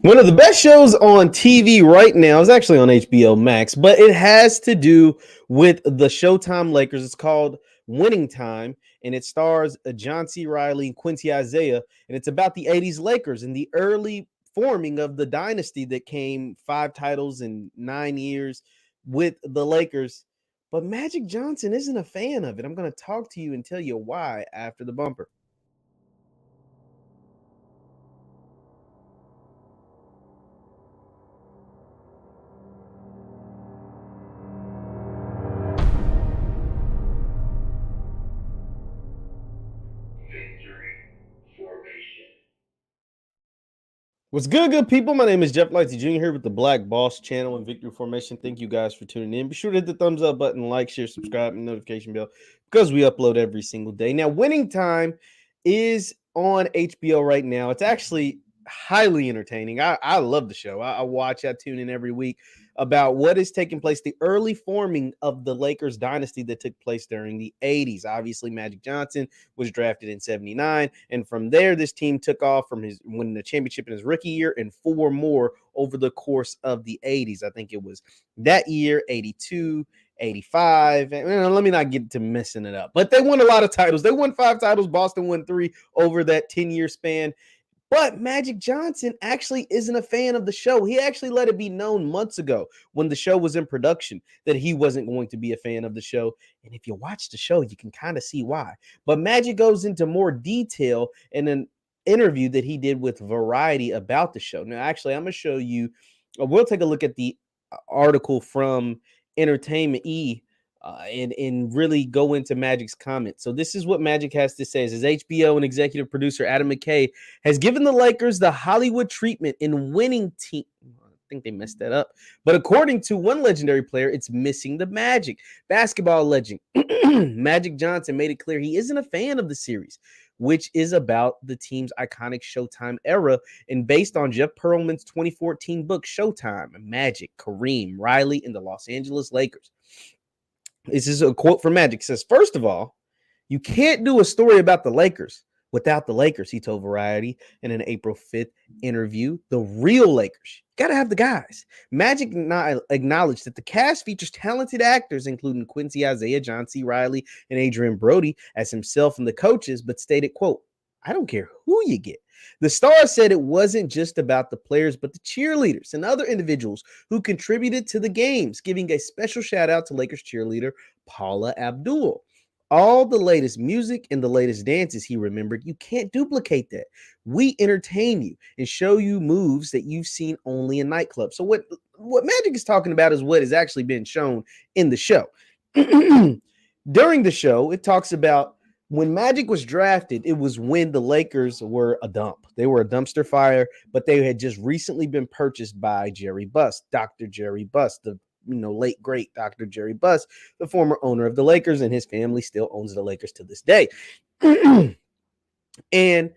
One of the best shows on TV right now is actually on HBO Max, but it has to do with the Showtime Lakers. It's called Winning Time, and it stars John C. Riley and Quincy Isaiah, and it's about the 80s Lakers and the early forming of the dynasty that came 5 titles in 9 years with the Lakers. But Magic Johnson isn't a fan of it. I'm going to talk to you and tell you why after the bumper. What's good people? My name is JeffLightsyJr. here with the Black Boss channel and Victory Formation. Thank you guys for tuning in. Be sure to hit the thumbs up button, like, share, subscribe, and notification bell because we upload every single day. Now, Winning Time is on HBO right now. It's actually highly entertaining. I love the show. I watch, I tune in every week about what is taking place, the early forming of the Lakers dynasty that took place during the 80s. Obviously, Magic Johnson was drafted in 79, and from there, this team took off from his winning the championship in his rookie year and 4 more over the course of the 80s. I think it was that year, 82, 85. And let me not get to messing it up, but they won a lot of titles. They won 5 titles. Boston won 3 over that 10-year span. But Magic Johnson actually isn't a fan of the show. He actually let it be known months ago when the show was in production that he wasn't going to be a fan of the show. And if you watch the show, you can kind of see why. But Magic goes into more detail in an interview that he did with Variety about the show. Now, actually, I'm going to show you, we'll take a look at the article from Entertainment E and really go into Magic's comments. So this is what Magic has to say. It says HBO and executive producer Adam McKay has given the Lakers the Hollywood treatment in winning team. I think they messed that up. But according to one legendary player, it's missing the magic. Basketball legend Magic Johnson made it clear he isn't a fan of the series, which is about the team's iconic Showtime era and based on Jeff Pearlman's 2014 book, Showtime, Magic, Kareem, Riley, and the Los Angeles Lakers. This is a quote from Magic. It says, first of all, you can't do a story about the Lakers without the Lakers, he told Variety in an April 5th interview. The real Lakers. You got to have the guys. Magic acknowledged that the cast features talented actors, including Quincy Isaiah, John C. Riley, and Adrian Brody as himself and the coaches, but stated, quote, I don't care who you get. The star said it wasn't just about the players, but the cheerleaders and other individuals who contributed to the games, giving a special shout out to Lakers cheerleader Paula Abdul. All the latest music and the latest dances, he remembered. You can't duplicate that. We entertain you and show you moves that you've seen only in nightclubs. So what Magic is talking about is what has actually been shown in the show. During the show, it talks about when Magic was drafted, it was when the Lakers were a dump. They were a dumpster fire, but they had just recently been purchased by Jerry Buss, Dr. Jerry Buss, the late great Dr. Jerry Buss, the former owner of the Lakers, and his family still owns the Lakers to this day. And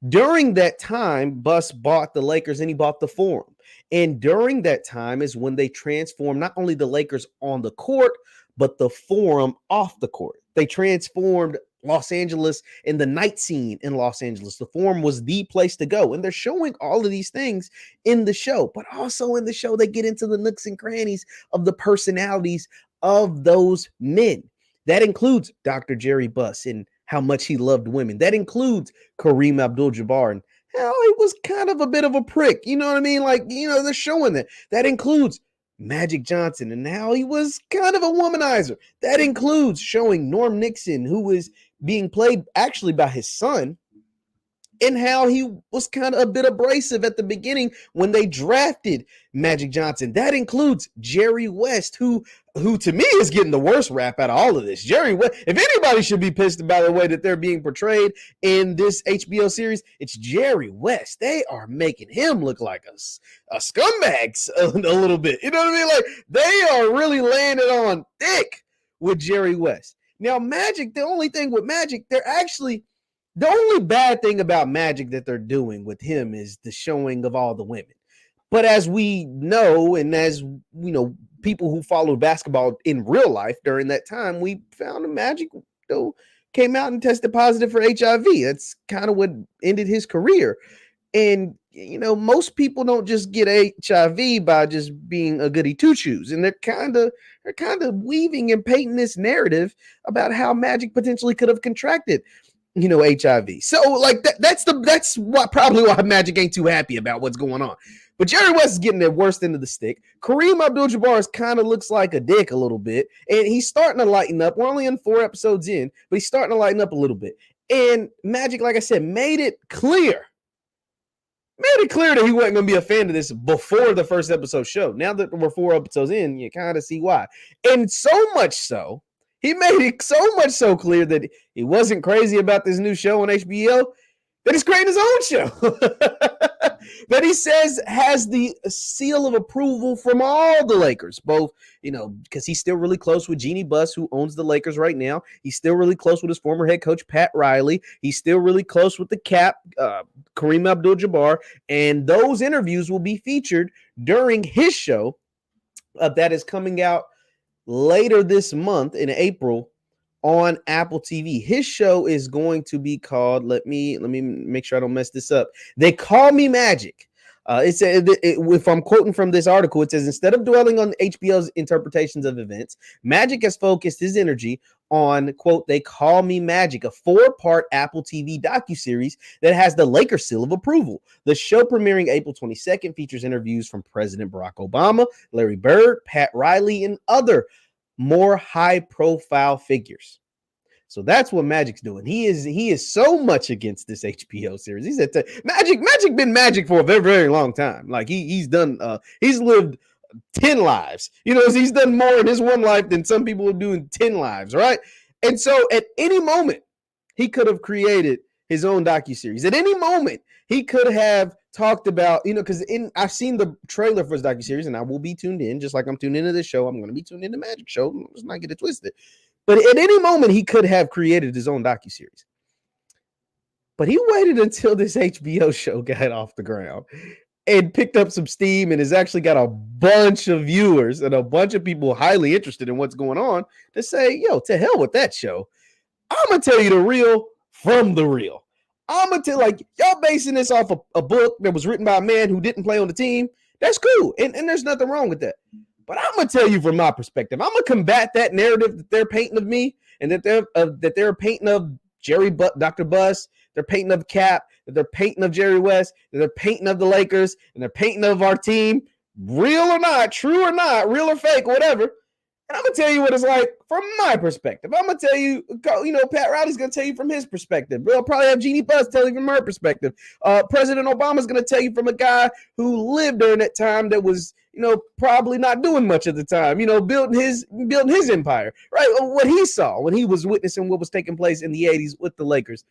during that time, Buss bought the Lakers and he bought the Forum. And during that time is when they transformed not only the Lakers on the court, but the Forum off the court. They transformed Los Angeles and the night scene in Los Angeles. The Forum was the place to go. And they're showing all of these things in the show, but also in the show, they get into the nooks and crannies of the personalities of those men. That includes Dr. Jerry Buss and how much he loved women. That includes Kareem Abdul-Jabbar and how he was kind of a bit of a prick. You know what I mean? Like, they're showing that. That includes Magic Johnson and how he was kind of a womanizer. That includes showing Norm Nixon, who was being played actually by his son, and how he was kind of a bit abrasive at the beginning when they drafted Magic Johnson. That includes Jerry West, who to me is getting the worst rap out of all of this. Jerry West, if anybody should be pissed about the way that they're being portrayed in this HBO series, it's Jerry West. They are making him look like a scumbag a little bit. You know what I mean? Like, they are really laying it on thick with Jerry West. Now, Magic, the only thing with Magic, the only bad thing about Magic that they're doing with him is the showing of all the women. But as we know, and as people who followed basketball in real life during that time, we found that Magic came out and tested positive for HIV. That's kind of what ended his career. And most people don't just get HIV by just being a goody two shoes, and they're kind of weaving and painting this narrative about how Magic potentially could have contracted HIV. So like that's probably why Magic ain't too happy about what's going on. But Jerry West is getting the worst end of the stick. Kareem Abdul-Jabbar kind of looks like a dick a little bit, and he's starting to lighten up. We're only in 4 episodes in, but he's starting to lighten up a little bit. And Magic, like I said, made it clear that he wasn't going to be a fan of this before the first episode showed. Now that we're 4 episodes in, you kind of see why. And so much so, he made it so much so clear that he wasn't crazy about this new show on HBO, that he's creating his own show. That he says has the seal of approval from all the Lakers, both, because he's still really close with Jeannie Buss, who owns the Lakers right now. He's still really close with his former head coach, Pat Riley. He's still really close with the Cap, Kareem Abdul-Jabbar. And those interviews will be featured during his show that is coming out later this month in April on Apple TV. His show is going to be called, let me make sure I don't mess this up. They Call Me Magic. If I'm quoting from this article, it says, instead of dwelling on HBO's interpretations of events, Magic has focused his energy on, quote, They Call Me Magic, a 4-part Apple TV docuseries that has the Lakers seal of approval. The show, premiering April 22nd, features interviews from President Barack Obama, Larry Bird, Pat Riley, and other more high-profile figures. So that's what Magic's doing. He is so much against this HBO series. He said Magic been Magic for a very, very long time. Like he's done he's lived 10 lives. He's done more in his one life than some people would do in 10 lives, right? And so at any moment, he could have created his own docuseries. At any moment, he could have talked about, because I've seen the trailer for his docuseries, and I will be tuned in, just like I'm tuned into this show. I'm going to be tuned into Magic show. Let's not get it twisted. But at any moment, he could have created his own docuseries. But he waited until this HBO show got off the ground and picked up some steam and has actually got a bunch of viewers and a bunch of people highly interested in what's going on to say, yo, to hell with that show. I'm going to tell you the real from the real. I'm going to tell, y'all basing this off a book that was written by a man who didn't play on the team. That's cool. And there's nothing wrong with that. But I'm going to tell you from my perspective, I'm going to combat that narrative that they're painting of me, and that they're painting of Dr. Buss, they're painting of Cap, that they're painting of Jerry West, that they're painting of the Lakers, and they're painting of our team, real or not, true or not, real or fake, whatever. And I'm going to tell you what it's like from my perspective. I'm going to tell you, Pat Riley's going to tell you from his perspective. We'll probably have Jeannie Buss tell you from her perspective. President Obama's going to tell you from a guy who lived during that time that was, probably not doing much at the time, building his empire, right? What he saw when he was witnessing what was taking place in the 80s with the Lakers.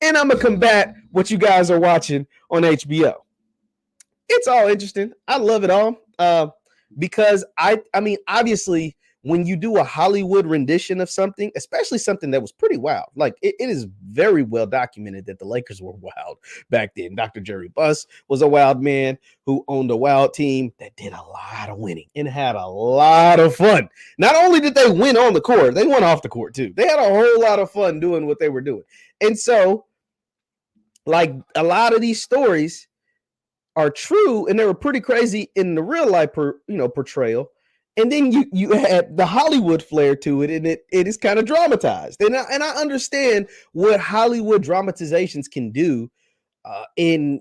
And I'm going to combat what you guys are watching on HBO. It's all interesting. I love it all. Because I mean, obviously, when you do a Hollywood rendition of something, especially something that was pretty wild, like it is very well documented that the Lakers were wild back then. Dr. Jerry Buss was a wild man who owned a wild team that did a lot of winning and had a lot of fun. Not only did they win on the court, they went off the court too. They had a whole lot of fun doing what they were doing. And so, like, a lot of these stories are true, and they were pretty crazy in the real life portrayal. And then you had the Hollywood flair to it, and it is kind of dramatized. And I understand what Hollywood dramatizations can do in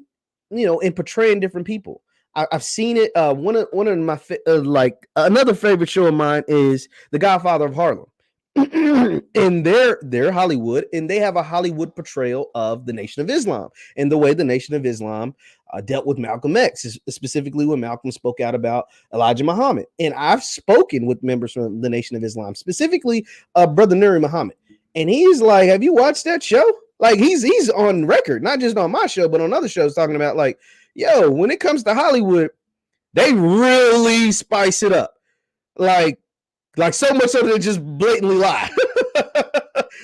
portraying different people. I've seen it. One of my another favorite show of mine is The Godfather of Harlem. And they're Hollywood, and they have a Hollywood portrayal of the Nation of Islam and the way the Nation of Islam dealt with Malcolm X, specifically when Malcolm spoke out about Elijah Muhammad. And I've spoken with members from the Nation of Islam, specifically Brother Nuri Muhammad. And he's like, have you watched that show? Like, he's on record, not just on my show, but on other shows, talking about, like, yo, when it comes to Hollywood, they really spice it up. Like so much so that they just blatantly lie.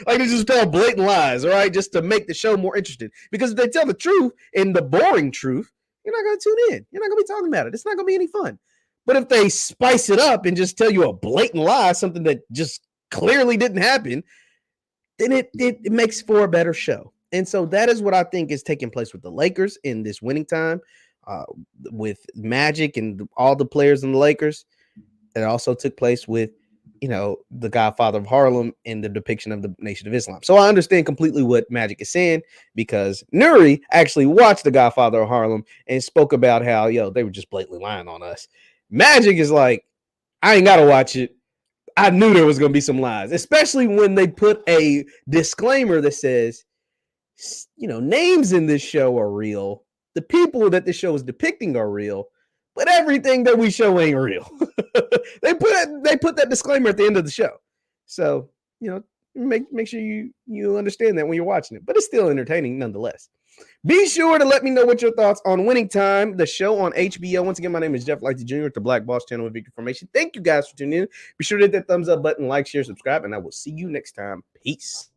Like, they just tell blatant lies, all right, just to make the show more interesting. Because if they tell the truth and the boring truth, you're not going to tune in. You're not going to be talking about it. It's not going to be any fun. But if they spice it up and just tell you a blatant lie, something that just clearly didn't happen, then it makes for a better show. And so that is what I think is taking place with the Lakers in this winning time, with Magic and all the players in the Lakers. It also took place with, the Godfather of Harlem in the depiction of the Nation of Islam. So I understand completely what Magic is saying, because Nuri actually watched the Godfather of Harlem and spoke about how, they were just blatantly lying on us. Magic is like, I ain't got to watch it. I knew there was going to be some lies, especially when they put a disclaimer that says, names in this show are real. The people that the show is depicting are real, but everything that we show ain't real. they put that disclaimer at the end of the show. So, make sure you understand that when you're watching it, but it's still entertaining nonetheless. Be sure to let me know what your thoughts on Winning Time, the show on HBO. Once again, my name is JeffLightsYJr with the Black Boss channel with Victory Formation. Thank you guys for tuning in. Be sure to hit that thumbs up button, like, share, subscribe, and I will see you next time. Peace.